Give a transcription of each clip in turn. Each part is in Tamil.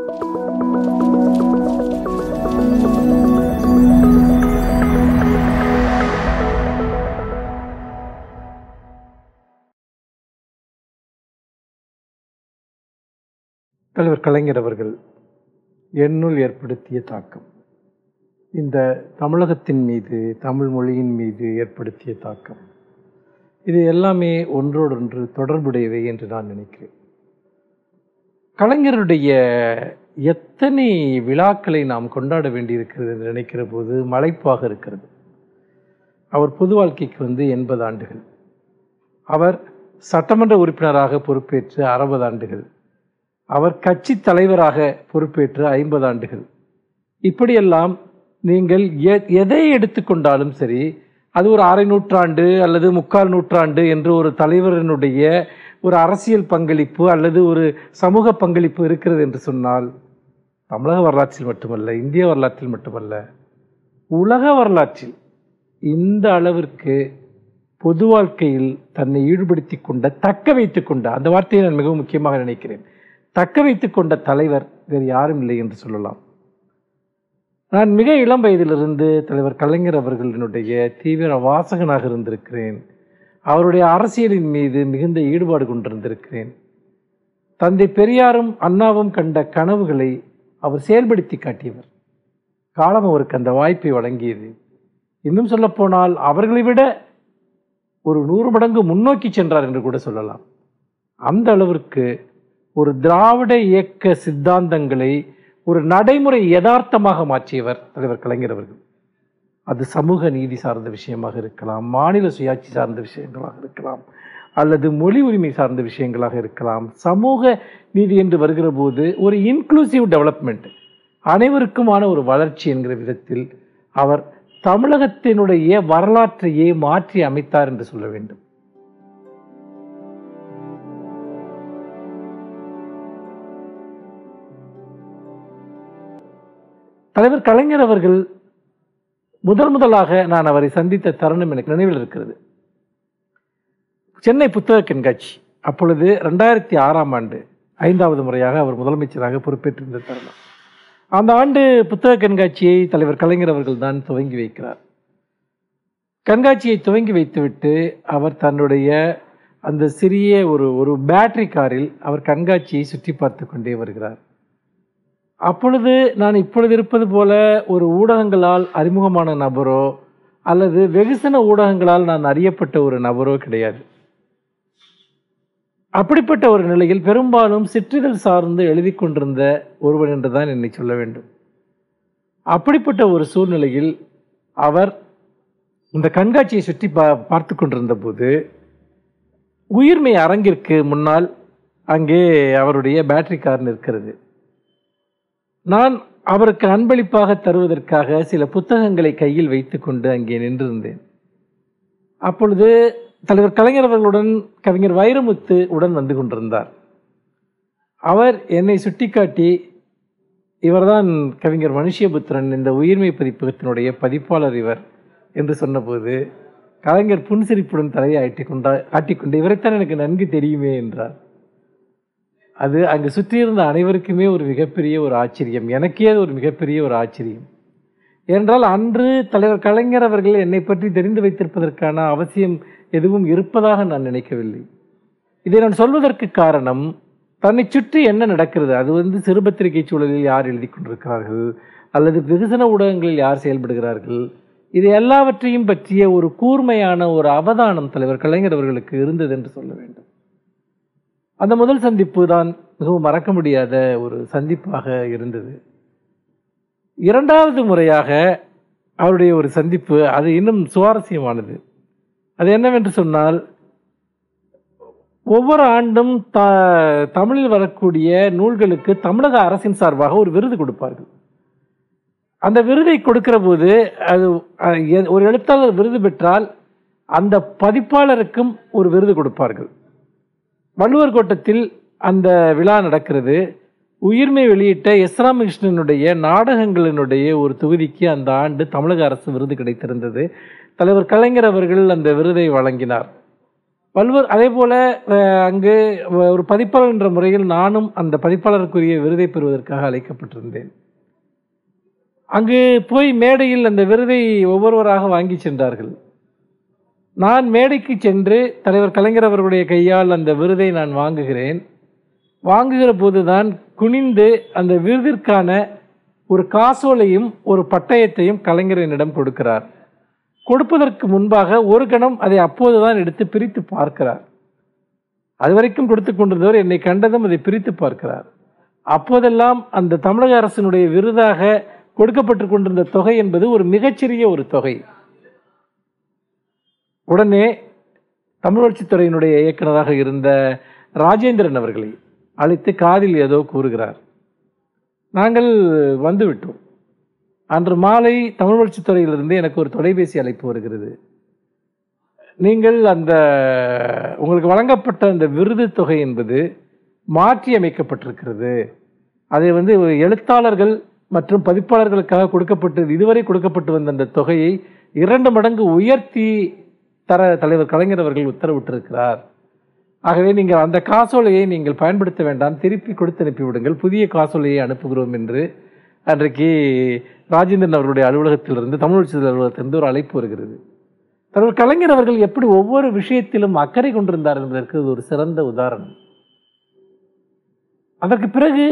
தலைவர் கலைஞர் அவர்கள் என்னுள் ஏற்படுத்திய தாக்கம், இந்த தமிழகத்தின் மீது, தமிழ் மொழியின் மீது ஏற்படுத்திய தாக்கம், இது எல்லாமே ஒன்றோடொன்று தொடர்புடையவை என்று நான் நினைக்கிறேன். கலைஞருடைய எத்தனை விழாக்களை நாம் கொண்டாட வேண்டியிருக்கிறது என்று நினைக்கிற போது மலைப்பாக இருக்கிறது. அவர் பொது வாழ்க்கைக்கு 80 ஆண்டுகள், அவர் சட்டமன்ற உறுப்பினராக பொறுப்பேற்று 60 ஆண்டுகள், அவர் கட்சி தலைவராக பொறுப்பேற்று 50 ஆண்டுகள். இப்படியெல்லாம் நீங்கள் எதை எடுத்துக்கொண்டாலும் சரி, அது ஒரு அரை நூற்றாண்டு அல்லது 3/4 நூற்றாண்டு என்று ஒரு தலைவரினுடைய ஒரு அரசியல் பங்களிப்பு அல்லது ஒரு சமூக பங்களிப்பு இருக்கிறது என்று சொன்னால், தமிழக வரலாற்றில் மட்டுமல்ல, இந்திய வரலாற்றில் மட்டுமல்ல, உலக வரலாற்றில் இந்த அளவிற்கு பொது வாழ்க்கையில் தன்னை ஈடுபடுத்தி கொண்ட, தக்க வைத்து கொண்ட, அந்த வார்த்தையை நான் மிகவும் முக்கியமாக நினைக்கிறேன், தக்க வைத்து கொண்ட தலைவர் வேறு யாரும் இல்லை என்று சொல்லலாம். நான் மிக இளம் வயதிலிருந்து தலைவர் கலைஞர் அவர்களினுடைய தீவிர வாசகனாக இருந்திருக்கிறேன். அவருடைய அரசியலின் மீது மிகுந்த ஈடுபாடு கொண்டிருந்திருக்கிறேன். தந்தை பெரியாரும் அண்ணாவும் கண்ட கனவுகளை அவர் செயல்படுத்தி காட்டியவர். காலம் அவருக்கு அந்த வாய்ப்பை வழங்கியது. இன்னும் சொல்லப்போனால் அவர்களை விட ஒரு 100 மடங்கு முன்னோக்கி சென்றார் என்று கூட சொல்லலாம். அந்த அளவிற்கு ஒரு திராவிட இயக்க சித்தாந்தங்களை ஒரு நடைமுறை யதார்த்தமாக மாற்றியவர் தலைவர் கலைஞர் அவர்கள். அது சமூக நீதி சார்ந்த விஷயமாக இருக்கலாம், மாநில சுயாட்சி சார்ந்த விஷயங்களாக இருக்கலாம், அல்லது மொழி உரிமை சார்ந்த விஷயங்களாக இருக்கலாம். சமூக நீதி என்று வருகிற போது ஒரு இன்க்ளூசிவ் டெவலப்மெண்ட், அனைவருக்குமான ஒரு வளர்ச்சி என்கிற விதத்தில் அவர் தமிழகத்தினுடைய வரலாற்றையே மாற்றி அமைத்தார் என்று சொல்ல வேண்டும். தலைவர் கலைஞர் அவர்கள் முதலாக நான் அவரை சந்தித்த தருணம் எனக்கு நினைவில் இருக்கிறது. சென்னை புத்தக கண்காட்சி, அப்பொழுது 2006ஆம் ஆண்டு 5வது முறையாக அவர் முதலமைச்சராக பொறுப்பேற்றிருந்த தருணம். அந்த ஆண்டு புத்தக கண்காட்சியை தலைவர் கலைஞர் அவர்கள் தான் துவங்கி வைக்கிறார். கண்காட்சியை துவங்கி வைத்துவிட்டு அவர் தன்னுடைய அந்த சிறிய ஒரு பேட்டரி காரில் அவர் கண்காட்சியை சுற்றி பார்த்து கொண்டே வருகிறார். அப்பொழுது நான் இப்பொழுது இருப்பது போல ஒரு ஊடகங்களால் அறிமுகமான நபரோ அல்லது வெகுசன ஊடகங்களால் நான் அறியப்பட்ட ஒரு நபரோ கிடையாது. அப்படிப்பட்ட ஒரு நிலையில் பெரும்பாலும் சிற்றிதழ் சார்ந்து எழுதி கொண்டிருந்த ஒருவன் என்றுதான் என்னை சொல்ல வேண்டும். அப்படிப்பட்ட ஒரு சூழ்நிலையில் அவர் இந்த கண்காட்சியை சுற்றி பார்த்து கொண்டிருந்த போது உயிர்மை அரங்கிற்கு முன்னால் அங்கே அவருடைய பேட்டரி கார் நிற்கிறது. நான் அவருக்கு அன்பளிப்பாக தருவதற்காக சில புத்தகங்களை கையில் வைத்துக்கொண்டு அங்கே நின்றிருந்தேன். அப்பொழுது தலைவர் கலைஞர் அவர்களுடன் கவிஞர் வைரமுத்து உடன் வந்து கொண்டிருந்தார். அவர் என்னை சுட்டிக்காட்டி, இவர்தான் கவிஞர் மனுஷ்யபுத்திரன், இந்த உயிர்மை பதிப்பகத்தினுடைய பதிப்பாளர் இவர் என்று சொன்னபோது கலைஞர் புன்சிரிப்புடன் தலையை ஆட்டிக்கொண்டு இவரைத்தான் எனக்கு நன்கு தெரியுமே என்றார். அது அங்கு சுற்றியிருந்த அனைவருக்குமே ஒரு மிகப்பெரிய ஒரு ஆச்சரியம், எனக்கே அது ஒரு மிகப்பெரிய ஒரு ஆச்சரியம். ஏனென்றால் அன்று தலைவர் கலைஞர் அவர்கள் என்னை பற்றி தெரிந்து வைத்திருப்பதற்கான அவசியம் எதுவும் இருப்பதாக நான் நினைக்கவில்லை. இதை நான் சொல்வதற்கு காரணம், தன்னை சுற்றி என்ன நடக்கிறது, அது சிறுபத்திரிகை சூழலில் யார் எழுதி கொண்டிருக்கிறார்கள் அல்லது வெகுசன ஊடகங்களில் யார் செயல்படுகிறார்கள், இது எல்லாவற்றையும் பற்றிய ஒரு கூர்மையான ஒரு அவதானம் தலைவர் கலைஞர் அவர்களுக்கு இருந்தது என்று சொல்ல வேண்டும். அந்த முதல் சந்திப்பு தான் மிகவும் மறக்க முடியாத ஒரு சந்திப்பாக இருந்தது. 2வது முறையாக அவருடைய ஒரு சந்திப்பு, அது இன்னும் சுவாரஸ்யமானது. அது என்னவென்று சொன்னால், ஒவ்வொரு ஆண்டும் தமிழில் வரக்கூடிய நூல்களுக்கு தமிழக அரசின் சார்பாக ஒரு விருது கொடுப்பார்கள். அந்த விருதை கொடுக்கிற போது அது ஒரு எழுத்தாளர் விருது பெற்றால் அந்த பதிப்பாளருக்கும் ஒரு விருது கொடுப்பார்கள். வள்ளுவர் கோட்டத்தில் அந்த விழா நடக்கிறது. உயிர்மை வெளியிட்ட எஸ். ராமகிருஷ்ணனுடைய நாடகங்களினுடைய ஒரு தொகுதிக்கு அந்த ஆண்டு தமிழக அரசு விருது கிடைத்திருந்தது. தலைவர் கலைஞர் அவர்கள் அந்த விருதை வழங்கினார். பல்வேறு அதே போல் அங்கு ஒரு பதிப்பாளர் என்ற முறையில் நானும் அந்த பதிப்பாளருக்குரிய விருதை பெறுவதற்காக அழைக்கப்பட்டிருந்தேன். அங்கு போய் மேடையில் அந்த விருதை ஒவ்வொருவராக வாங்கி சென்றார்கள். நான் மேடைக்கு சென்று தலைவர் கலைஞர் அவர்களுடைய கையால் அந்த விருதை நான் வாங்குகிறேன். வாங்குகிற போதுதான் குனிந்து அந்த விருதிற்கான ஒரு காசோலையும் ஒரு பட்டயத்தையும் கலைஞர் என்னிடம் கொடுக்கிறார். கொடுப்பதற்கு முன்பாக ஒரு கணம் அதை அப்போதுதான் எடுத்து பிரித்து பார்க்கிறார். அதுவரைக்கும் கொடுத்து கொண்டிருந்தவர் என்னை கண்டதும் அதை பிரித்து பார்க்கிறார். அப்போதெல்லாம் அந்த தமிழக அரசினுடைய விருதாக கொடுக்கப்பட்டு கொண்டிருந்த தொகை என்பது ஒரு மிகச்சிறிய ஒரு தொகை. உடனே தமிழ் வளர்ச்சித்துறையினுடைய இயக்குநராக இருந்த ராஜேந்திரன் அவர்களை அழைத்து காதில் ஏதோ கூறுகிறார். நாங்கள் வந்துவிட்டோம். அன்று மாலை தமிழ் வளர்ச்சித்துறையிலிருந்து எனக்கு ஒரு தொலைபேசி அழைப்பு வருகிறது. நீங்கள் உங்களுக்கு வழங்கப்பட்ட அந்த விருது தொகை என்பது மாற்றி அமைக்கப்பட்டிருக்கிறது. அதை எழுத்தாளர்கள் மற்றும் பதிப்பாளர்களுக்காக இதுவரை கொடுக்கப்பட்டு வந்த அந்த தொகையை 2 மடங்கு உயர்த்தி தர தலைவர் கலைஞர் அவர்கள் உத்தரவிட்டிருக்கிறார். ஆகவே நீங்கள் அந்த காசோலையை நீங்கள் பயன்படுத்த வேண்டாம், திருப்பி கொடுத்து அனுப்பிவிடுங்கள், புதிய காசோலையை அனுப்புகிறோம் என்று அன்றைக்கு ராஜேந்திரன் அவர்களுடைய அலுவலகத்திலிருந்து, தமிழ் வளர்ச்சி அலுவலகத்திலிருந்து ஒரு அழைப்பு வருகிறது. தலைவர் கலைஞர் அவர்கள் எப்படி ஒவ்வொரு விஷயத்திலும் அக்கறை கொண்டிருந்தார் என்பதற்கு ஒரு சிறந்த உதாரணம். அதற்கு பிறகு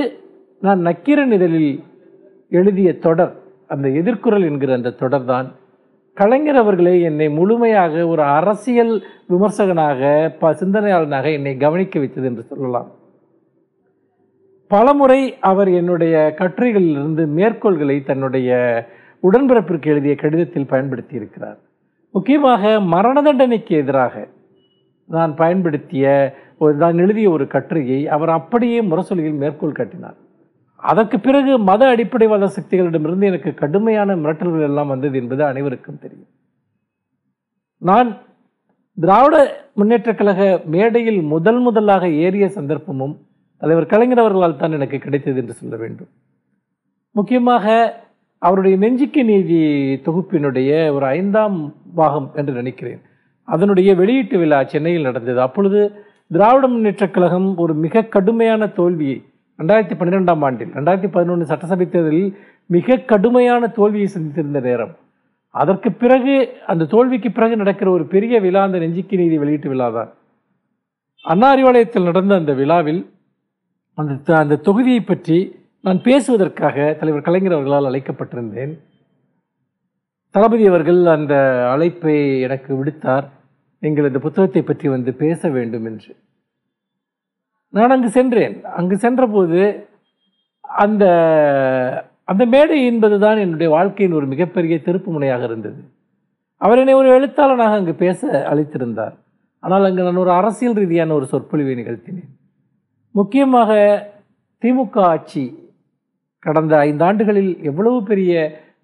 நான் நக்கீரன் இதழில் எழுதிய தொடர், அந்த எதிர்குரல் என்கிற அந்த தொடர் தான் கலைஞர் அவர்களே என்னை முழுமையாக ஒரு அரசியல் விமர்சகனாக, சிந்தனையாளனாக என்னை கவனிக்க வைத்தது என்று சொல்லலாம். பலமுறை அவர் என்னுடைய கட்டுரைகளிலிருந்து மேற்கோள்களை தன்னுடைய உடன்பிறப்பிற்கு எழுதிய கடிதத்தில் பயன்படுத்தி இருக்கிறார். முக்கியமாக மரண தண்டனைக்கு எதிராக நான் எழுதிய ஒரு கட்டுரையை அவர் அப்படியே முரசொலியில் மேற்கோள் காட்டினார். அதற்கு பிறகு மத அடிப்படைவாத சக்திகளிடமிருந்து எனக்கு கடுமையான மிரட்டல்கள் எல்லாம் வந்தது என்பது அனைவருக்கும் தெரியும். நான் திராவிட முன்னேற்றக் கழக மேடையில் முதலாக ஏறிய சந்தர்ப்பமும் தலைவர் கலைஞர் அவர்களால் தான் எனக்கு கிடைத்தது என்று சொல்ல வேண்டும். முக்கியமாக அவருடைய நெஞ்சுக்கு நீதி தொகுப்பினுடைய ஒரு 5ஆம் பாகம் என்று நினைக்கிறேன், அதனுடைய வெளியீட்டு விழா சென்னையில் நடந்தது. அப்பொழுது திராவிட முன்னேற்றக் கழகம் ஒரு மிக கடுமையான தோல்வியை 2012ஆம் ஆண்டில் 2011 சட்டசபை தேர்தலில் மிக கடுமையான தோல்வியை சந்தித்திருந்த நேரம். அதற்கு பிறகு அந்த தோல்விக்கு பிறகு நடக்கிற ஒரு பெரிய விழா அந்த நெஞ்சுக்கு நீதி வெளியீட்டு விழா தான். அண்ணா அறிவாலயத்தில் நடந்த அந்த விழாவில் அந்த தொகுதியை பற்றி நான் பேசுவதற்காக தலைவர் கலைஞர் அவர்களால் அழைக்கப்பட்டிருந்தேன். தளபதி அவர்கள் அந்த அழைப்பை எனக்கு விடுத்தார், நீங்கள் இந்த புத்தகத்தை பற்றி பேச வேண்டும் என்று. நான் அங்கு சென்றேன். அங்கு சென்றபோது அந்த அந்த மேடை என்பதுதான் என்னுடைய வாழ்க்கையின் ஒரு மிகப்பெரிய திருப்பு முனையாக இருந்தது. அவர் என்னை ஒரு எழுத்தாளனாக அங்கு பேச அழைத்திருந்தார். ஆனால் அங்கு நான் ஒரு அரசியல் ரீதியான ஒரு சொற்பொழிவை நிகழ்த்தினேன். முக்கியமாக திமுக ஆட்சி கடந்த 5 ஆண்டுகளில் எவ்வளவு பெரிய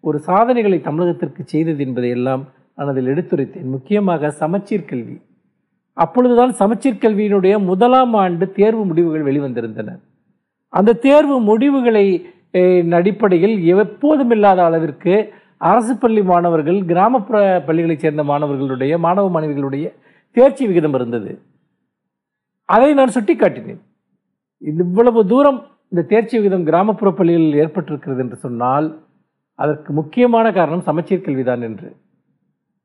ஒரு சாதனைகளை தமிழகத்திற்கு செய்தது என்பதையெல்லாம் நான் அதில் எடுத்துரைத்தேன். முக்கியமாக சமச்சீர் கல்வி. அப்பொழுதுதான் சமச்சீர் கல்வியினுடைய 1ஆம் ஆண்டு தேர்வு முடிவுகள் வெளிவந்திருந்தன. அந்த தேர்வு முடிவுகளை அடிப்படையில் எப்போதும் இல்லாத அளவிற்கு அரசு பள்ளி மாணவர்கள், கிராமப்புற பள்ளிகளைச் சேர்ந்த மாணவ மாணவிகளுடைய தேர்ச்சி விகிதம் இருந்தது. அதை நான் சுட்டிக்காட்டினேன். இவ்வளவு தூரம் இந்த தேர்ச்சி விகிதம் கிராமப்புற பள்ளிகளில் ஏற்பட்டிருக்கிறது என்று சொன்னால் அதற்கு முக்கியமான காரணம் சமச்சீர் கல்விதான் என்று.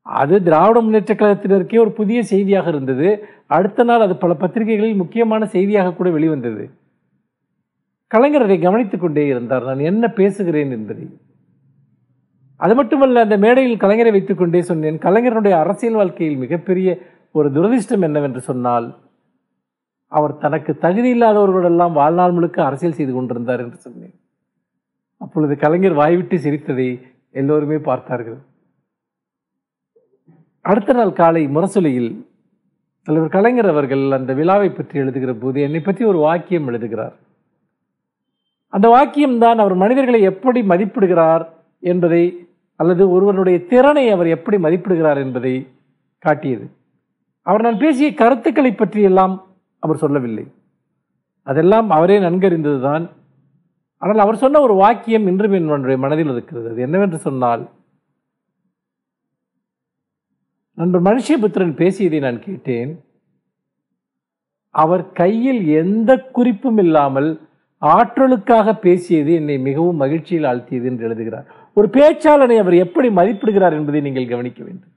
அது திராவிட முன்னேற்ற கழகத்தினருக்கே ஒரு புதிய செய்தியாக இருந்தது. அடுத்த நாள் அது பல பத்திரிகைகளில் முக்கியமான செய்தியாக கூட வெளிவந்தது. கலைஞர் அதை கவனித்துக் கொண்டே இருந்தார், நான் என்ன பேசுகிறேன் என்பதை. அது மட்டுமல்ல, அந்த மேடையில் கலைஞரை வைத்துக் கொண்டே சொன்னேன், கலைஞருடைய அரசியல் வாழ்க்கையில் மிகப்பெரிய ஒரு துரதிர்ஷ்டம் என்னவென்று சொன்னால், அவர் தனக்கு தகுதி இல்லாதவர்களெல்லாம் வாழ்நாள் முழுக்க அரசியல் செய்து கொண்டிருந்தார் என்று சொன்னேன். அப்பொழுது கலைஞர் வாய்விட்டு சிரித்ததை எல்லோருமே பார்த்தார்கள். அடுத்த நாள் காலை முரசொலியில் தலைவர் கலைஞர் அவர்கள் அந்த விழாவை பற்றி எழுதுகிற போது என்னை பற்றி ஒரு வாக்கியம் எழுதுகிறார். அந்த வாக்கியம்தான் அவர் மனிதர்களை எப்படி மதிப்பிடுகிறார் என்பதை, அல்லது ஒருவனுடைய திறனை அவர் எப்படி மதிப்பிடுகிறார் என்பதை காட்டியது. அவர் நான் பேசிய கருத்துக்களை பற்றியெல்லாம் அவர் சொல்லவில்லை, அதெல்லாம் அவரே நன்கறிந்ததுதான். ஆனால் அவர் சொன்ன ஒரு வாக்கியம் இன்றும் என்னுடைய மனதில் இருக்கிறது. அது என்னவென்று சொன்னால், நண்பர் மனுஷபுத்திரன் பேசியதை நான் கேட்டேன். அவர் கையில் எந்த குறிப்பும் இல்லாமல் ஆற்றலுக்காக பேசியது என்னை மிகவும் மகிழ்ச்சியில் ஆழ்த்தியது என்று எழுதுகிறார். ஒரு பேச்சாளனை அவர் எப்படி மதிப்பிடுகிறார் என்பதை நீங்கள் கவனிக்க வேண்டும்.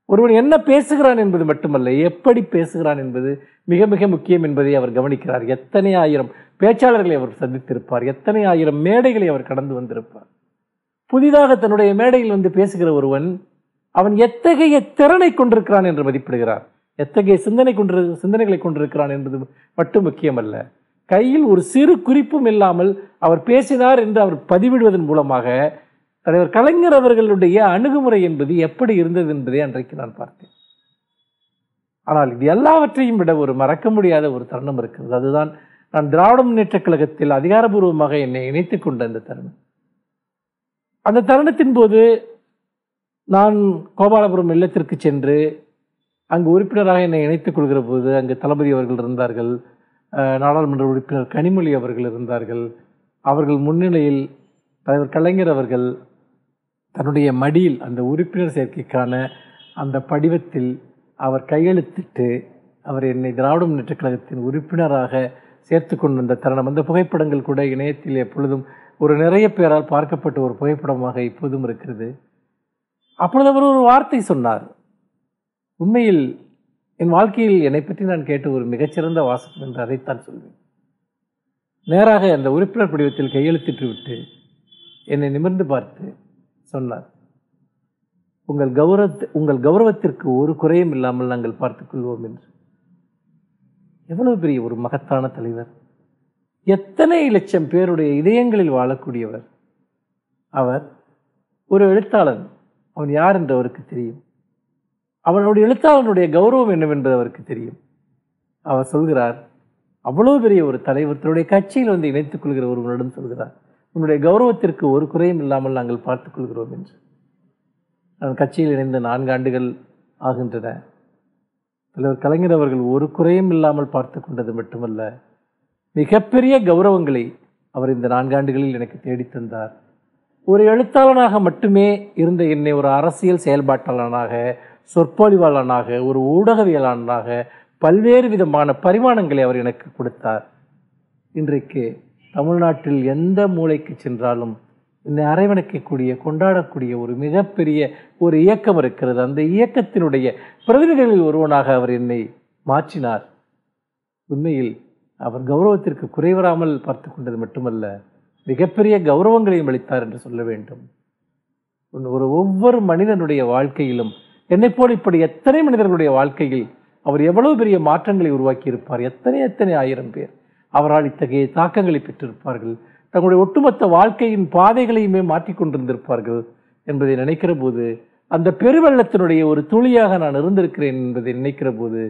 ஒருவன் என்ன பேசுகிறான் என்பது மட்டுமல்ல, எப்படி பேசுகிறான் என்பது மிக மிக முக்கியம் என்பதை அவர் கவனிக்கிறார். எத்தனை ஆயிரம் பேச்சாளர்களை அவர் சந்தித்திருப்பார், எத்தனை ஆயிரம் மேடைகளை அவர் கடந்து வந்திருப்பார். புதிதாக தன்னுடைய மேடையில் வந்து பேசுகிற ஒருவன் அவன் எத்தகைய திறனை கொண்டிருக்கிறான் என்று மதிப்பிடுகிறார். எத்தகைய சிந்தனைகளை கொண்டிருக்கிறான் என்பது மட்டும் முக்கியமல்ல, கையில் ஒரு சிறு குறிப்பும் இல்லாமல் அவர் பேசினார் என்று அவர் பதிவிடுவதன் மூலமாக தலைவர் கலைஞர் அவர்களுடைய அணுகுமுறை என்பது எப்படி இருந்தது என்பதை அன்றைக்கு நான் பார்த்தேன். ஆனால் இது எல்லாவற்றையும் விட ஒரு மறக்க முடியாத ஒரு தருணம் இருக்கிறது. அதுதான் நான் திராவிட முன்னேற்றக் கழகத்தில் அதிகாரபூர்வமாக என்னை இணைத்துக் கொண்ட அந்த தருணம். அந்த தருணத்தின் போது நான் கோபாலபுரம் இல்லத்திற்கு சென்று அங்கு உறுப்பினராக என்னை இணைத்துக் கொள்கிற போது அங்கு தளபதி அவர்கள் இருந்தார்கள், நாடாளுமன்ற உறுப்பினர் கனிமொழி அவர்கள் இருந்தார்கள். அவர்கள் முன்னிலையில் தலைவர் கலைஞர் அவர்கள் தன்னுடைய மடியில் அந்த உறுப்பினர் சேர்க்கைக்கான அந்த படிவத்தில் அவர் கையெழுத்திட்டு அவர் என்னை திராவிட முன்னேற்றக் கழகத்தின் உறுப்பினராக சேர்த்து கொண்டு வந்த தருணம். அந்த புகைப்படங்கள் கூட இணையத்தில் எப்பொழுதும் ஒரு நிறைய பேரால் பார்க்கப்பட்ட ஒரு புகைப்படமாக இப்போதும் இருக்கிறது. அப்பொழுது அவர் ஒரு வார்த்தை சொன்னார். உண்மையில் என் வாழ்க்கையில் என்னை பற்றி நான் கேட்ட ஒரு மிகச்சிறந்த வாசகம் என்று அதைத்தான் சொல்வேன். நேராக அந்த உறுப்பினர் படிவத்தில் கையெழுத்திட்டு விட்டு என்னை நிமிர்ந்து பார்த்து சொன்னார், உங்கள் கௌரவத்திற்கு ஒரு குறையும் இல்லாமல் நாங்கள் பார்த்துக் கொள்வோம் என்று. எவ்வளவு பெரிய ஒரு மகத்தான தலைவர், எத்தனை லட்சம் பேருடைய இதயங்களில் வாழக்கூடியவர். அவர் ஒரு எழுத்தாளன், அவன் யார் என்று அவருக்கு தெரியும். அவனுடைய எழுத்தாளனுடைய கௌரவம் என்னவென்பது அவருக்கு தெரியும். அவர் சொல்கிறார், அவ்வளவு பெரிய ஒரு தலைவர் தன்னுடைய கட்சியில் வந்து இணைத்துக் கொள்கிற ஒருவனிடம் சொல்கிறார், உன்னுடைய கௌரவத்திற்கு ஒரு குறையும் இல்லாமல் நாங்கள் பார்த்துக் கொள்கிறோம் என்று. நான் கட்சியில் இணைந்த 4 ஆண்டுகள் ஆகின்றன. தலைவர் கலைஞர் அவர்கள் ஒரு குறையும் இல்லாமல் பார்த்து கொண்டது மட்டுமல்ல, மிகப்பெரிய கௌரவங்களை அவர் இந்த 4 ஆண்டுகளில் எனக்கு தேடித்தந்தார். ஒரு எழுத்தாளனாக மட்டுமே இருந்த என்னை ஒரு அரசியல் செயல்பாட்டாளனாக, சொற்பொழிவாளனாக, ஒரு ஊடகவியலாளனாக பல்வேறு விதமான பரிமாணங்களை அவர் எனக்கு கொடுத்தார். இன்றைக்கு தமிழ்நாட்டில் எந்த மூலைக்கு சென்றாலும் என்னை அரவணைக்கக்கூடிய, கொண்டாடக்கூடிய ஒரு மிகப்பெரிய ஒரு இயக்கம் இருக்கிறது. அந்த இயக்கத்தினுடைய பிரதிநிதிகளில் ஒருவனாக அவர் என்னை மாற்றினார். உண்மையில் அவர் கௌரவத்திற்கு குறைவராமல் பார்த்து கொண்டது மட்டுமல்ல, மிகப்பெரிய கௌரவங்களையும் அளித்தார் என்று சொல்ல வேண்டும். ஒவ்வொரு மனிதனுடைய வாழ்க்கையிலும், என்னை போல் இப்படி எத்தனை மனிதர்களுடைய வாழ்க்கையில் அவர் எவ்வளவு பெரிய மாற்றங்களை உருவாக்கி இருப்பார். எத்தனை ஆயிரம் பேர் அவரால் இத்தகைய தாக்கங்களை பெற்றிருப்பார்கள். தங்களுடைய ஒட்டுமொத்த வாழ்க்கையின் பாதைகளையுமே மாற்றிக்கொண்டிருந்திருப்பார்கள் என்பதை நினைக்கிற போது, அந்த பெருவெள்ளத்தினுடைய ஒரு துளியாக நான் இருந்திருக்கிறேன் என்பதை நினைக்கிற போது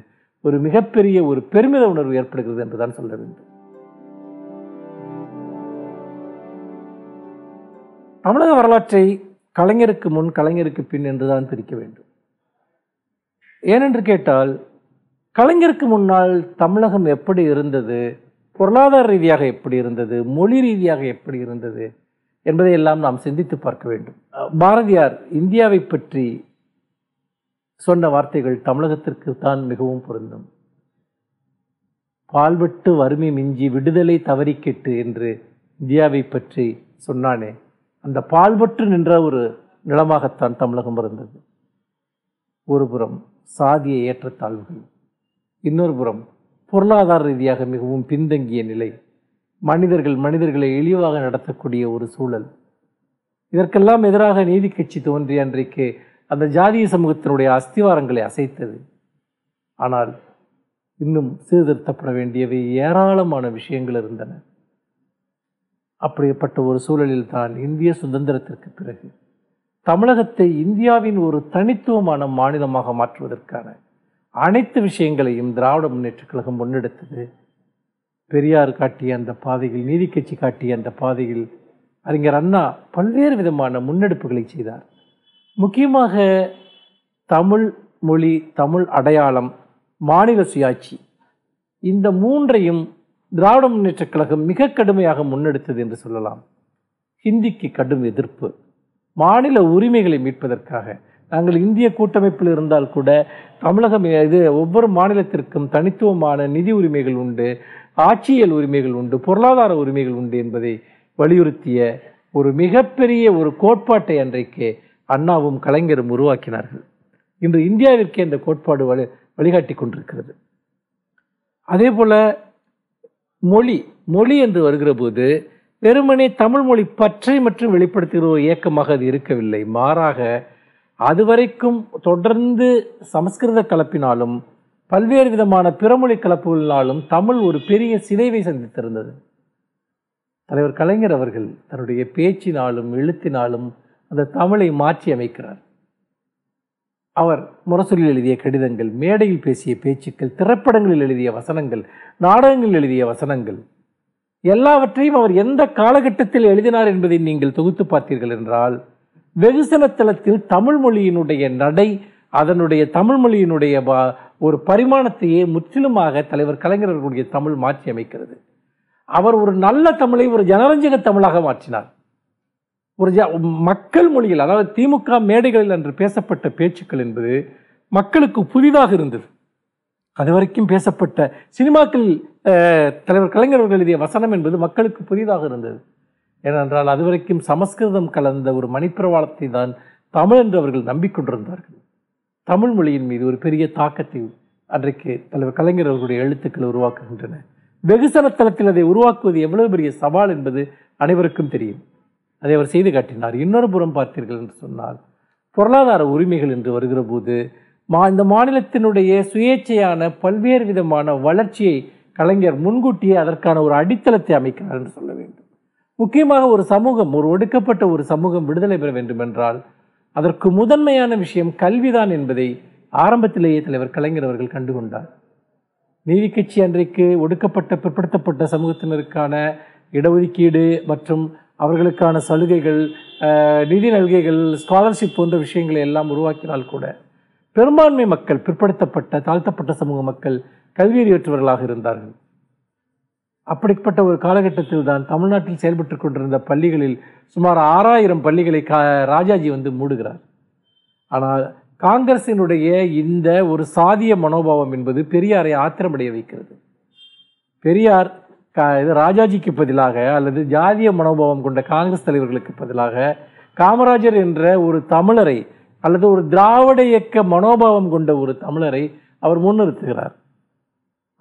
ஒரு மிகப்பெரிய ஒரு பெருமித உணர்வு ஏற்படுகிறது என்றுதான் சொல்ல வேண்டும். தமிழக வரலாற்றை கலைஞருக்கு முன், கலைஞருக்கு பின் என்றுதான் பிரிக்க வேண்டும். ஏனென்று கேட்டால், கலைஞருக்கு முன்னால் தமிழகம் எப்படி இருந்தது, பொருளாதார ரீதியாக எப்படி இருந்தது, மொழி ரீதியாக எப்படி இருந்தது என்பதை எல்லாம் நாம் சிந்தித்து பார்க்க வேண்டும். பாரதியார் இந்தியாவை பற்றி சொன்ன வார்த்தைகள் தமிழகத்திற்கு தான் மிகவும் பொருந்தும். பால்பட்டு வறுமை மிஞ்சி விடுதலை தவறி கெட்டு என்று இந்தியாவை பற்றி சொன்னானே, அந்த பால்பட்டு நின்ற ஒரு நிலமாகத்தான் தமிழகம் இருந்தது. ஒரு புறம் சாதிய ஏற்றத்தாழ்வுகள், இன்னொரு புறம் பொருளாதார ரீதியாக மிகவும் பின்தங்கிய நிலை, மனிதர்களை இழிவாக நடத்தக்கூடிய ஒரு சூழல். இதற்கெல்லாம் எதிராக நீதி கட்சி தோன்றிய அன்றைக்கு அந்த ஜாதிய சமூகத்தினுடைய அஸ்திவாரங்களை அசைத்தது. ஆனால் இன்னும் சீர்திருத்தப்பட வேண்டியவை ஏராளமான விஷயங்கள் இருந்தன. அப்படிப்பட்ட ஒரு சூழலில் தான் இந்திய சுதந்திரத்திற்கு பிறகு தமிழகத்தை இந்தியாவின் ஒரு தனித்துவமான மாநிலமாக மாற்றுவதற்கான அனைத்து விஷயங்களையும் திராவிட முன்னேற்றக் கழகம் முன்னெடுத்தது. பெரியார் காட்டிய அந்த பாதையில், நீதி கட்சி காட்டிய அந்த பாதையில் அறிஞர் அண்ணா பல்வேறு விதமான முன்னெடுப்புகளை செய்தார். முக்கியமாக தமிழ் மொழி, தமிழ் அடையாளம், மாநில சுயாட்சி, இந்த 3ஐயும் திராவிட முன்னேற்றக் கழகம் மிக கடுமையாக முன்னெடுத்தது என்று சொல்லலாம். ஹிந்திக்கு கடும் எதிர்ப்பு, மாநில உரிமைகளை மீட்பதற்காக நாங்கள் இந்திய கூட்டமைப்பில் இருந்தால் கூட தமிழகம் ஒவ்வொரு மாநிலத்திற்கும் தனித்துவமான நிதி உரிமைகள் உண்டு, ஆட்சியல் உரிமைகள் உண்டு, பொருளாதார உரிமைகள் உண்டு என்பதை வலியுறுத்திய ஒரு மிகப்பெரிய ஒரு கோட்பாட்டை அன்றைக்கு அண்ணாவும் கலைஞரும் உருவாக்கினார்கள். இன்று இந்தியாவிற்கே இந்த கோட்பாடு வழிகாட்டி கொண்டிருக்கிறது. அதே போல மொழி என்று வருகிற போது வெறுமனே தமிழ் மொழி பற்றை மற்றும் வெளிப்படுத்துகிற ஒரு இயக்கமாக அது இருக்கவில்லை. மாறாக அதுவரைக்கும் தொடர்ந்து சமஸ்கிருத கலப்பினாலும் பல்வேறு விதமான பிறமொழி கலப்புகளினாலும் தமிழ் ஒரு பெரிய சிதைவை சந்தித்திருந்தது. தலைவர் கலைஞர் அவர்கள் தன்னுடைய பேச்சினாலும் எழுத்தினாலும் அந்த தமிழை மாற்றி அமைக்கிறார். அவர் முரசொலியில் எழுதிய கடிதங்கள், மேடையில் பேசிய பேச்சுக்கள், திரைப்படங்களில் எழுதிய வசனங்கள், நாடகங்களில் எழுதிய வசனங்கள் எல்லாவற்றையும் அவர் எந்த காலகட்டத்தில் எழுதினார் என்பதை நீங்கள் தொகுத்து பார்த்தீர்கள் என்றால் வெகுசன தளத்தில் தமிழ் மொழியினுடைய நடை, அதனுடைய தமிழ் மொழியினுடைய ஒரு பரிமாணத்தையே முற்றிலுமாக தலைவர் கலைஞர் அவர்களுடைய தமிழ் மாற்றி அமைக்கிறது. அவர் ஒரு நல்ல தமிழை ஒரு ஜனரஞ்சக தமிழாக மாற்றினார். ஒரு மக்கள் மொழியில், அதாவது திமுக மேடைகளில் அன்று பேசப்பட்ட பேச்சுக்கள் என்பது மக்களுக்கு புதிதாக இருந்தது. அதுவரைக்கும் பேசப்பட்ட சினிமாக்கள் தலைவர் கலைஞர் அவர்கள் எழுதிய வசனம் என்பது மக்களுக்கு புதிதாக இருந்தது. ஏனென்றால் அதுவரைக்கும் சமஸ்கிருதம் கலந்த ஒரு மணிப்பிரவாளத்தை தான் தமிழ் என்று அவர்கள் நம்பிக்கொண்டிருந்தார்கள். தமிழ் மொழியின் மீது ஒரு பெரிய தாக்கத்தை அன்றைக்கு தலைவர் கலைஞர் அவர்களுடைய எழுத்துக்கள் உருவாக்குகின்றன. வெகுசன தளத்தில் அதை உருவாக்குவது எவ்வளவு பெரிய சவால் என்பது அனைவருக்கும் தெரியும். அதை அவர் செய்து காட்டினார். இன்னொரு புறம் பார்த்தீர்கள் என்று சொன்னால் பொருளாதார உரிமைகள் என்று வருகிற போது இந்த மாநிலத்தினுடைய சுயேட்சையான பல்வேறு விதமான வளர்ச்சியை கலைஞர் முன்கூட்டியே அதற்கான ஒரு அடித்தளத்தை அமைக்கிறார் என்று சொல்ல வேண்டும். முக்கியமாக ஒரு சமூகம், ஒரு ஒடுக்கப்பட்ட ஒரு சமூகம் விடுதலை பெற வேண்டும் என்றால் அதற்கு முதன்மையான விஷயம் கல்விதான் என்பதை ஆரம்பத்திலேயே தலைவர் கலைஞர் அவர்கள் கண்டுகொண்டார். நீதி கட்சி அன்றைக்கு ஒடுக்கப்பட்ட பிற்படுத்தப்பட்ட சமூகத்தினருக்கான இடஒதுக்கீடு மற்றும் அவர்களுக்கான சலுகைகள், நிதி நல்கைகள், ஸ்காலர்ஷிப் போன்ற விஷயங்களை எல்லாம் உருவாக்கினால் கூட பெரும்பான்மை மக்கள், பிற்படுத்தப்பட்ட தாழ்த்தப்பட்ட சமூக மக்கள் கல்வியறியற்றவர்களாக இருந்தார்கள். அப்படிப்பட்ட ஒரு காலகட்டத்தில் தான் தமிழ்நாட்டில் செயல்பட்டு கொண்டிருந்த பள்ளிகளில் சுமார் 6000 பள்ளிகளை ராஜாஜி மூடுகிறார். ஆனால் காங்கிரசினுடைய இந்த ஒரு சாதிய மனோபாவம் என்பது பெரியாரை ஆத்திரமடைய வைக்கிறது. பெரியார் ராஜாஜிக்கு பதிலாக அல்லது ஜாதிய மனோபாவம் கொண்ட காங்கிரஸ் தலைவர்களுக்கு பதிலாக காமராஜர் என்ற ஒரு தமிழரை அல்லது ஒரு திராவிட இயக்க மனோபாவம் கொண்ட ஒரு தமிழரை அவர் முன்னிறுத்துகிறார்.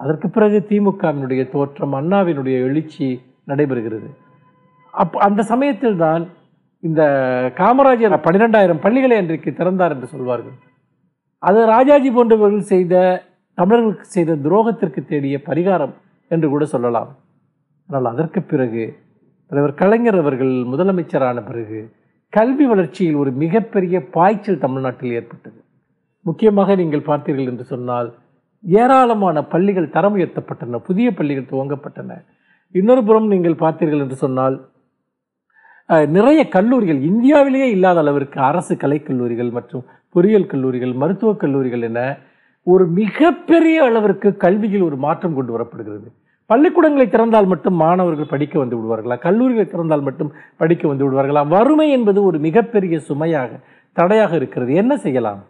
அதற்கு பிறகு திமுகவினுடைய தோற்றம், அண்ணாவினுடைய எழுச்சி நடைபெறுகிறது. அந்த சமயத்தில் தான் இந்த காமராஜர் 12,000 பள்ளிகளை அன்றைக்கு திறந்தார் என்று சொல்வார்கள். அது ராஜாஜி போன்றவர்கள் செய்த தமிழர்களுக்கு செய்த துரோகத்திற்கு தேடிய பரிகாரம் என்று கூட சொல்லலாம். ஆனால் அதற்கு பிறகு தலைவர் கலைஞர் அவர்கள் முதலமைச்சரான பிறகு கல்வி வளர்ச்சியில் ஒரு மிகப்பெரிய பாய்ச்சல் தமிழ்நாட்டில் ஏற்பட்டது. முக்கியமாக நீங்கள் பார்த்தீர்கள் என்று சொன்னால் ஏராளமான பள்ளிகள் தரம் உயர்த்தப்பட்டன, புதிய பள்ளிகள் துவங்கப்பட்டன. இன்னொரு புறம் நீங்கள் பார்த்தீர்கள் என்று சொன்னால் நிறைய கல்லூரிகள், இந்தியாவிலேயே இல்லாத அளவிற்கு அரசு கலைக்கல்லூரிகள் மற்றும் பொறியியல் கல்லூரிகள், மருத்துவக் கல்லூரிகள் என ஒரு மிகப்பெரிய அளவிற்கு கல்வியில் ஒரு மாற்றம் கொண்டு வரப்படுகிறது. பள்ளிக்கூடங்களை திறந்தால் மட்டும் மாணவர்கள் படிக்க வந்து விடுவார்களா? கல்லூரிகளை திறந்தால் மட்டும் படிக்க வந்து விடுவார்களா? வறுமை என்பது ஒரு மிகப்பெரிய சுமையாக, தடையாக இருக்கிறது. என்ன செய்யலாம்?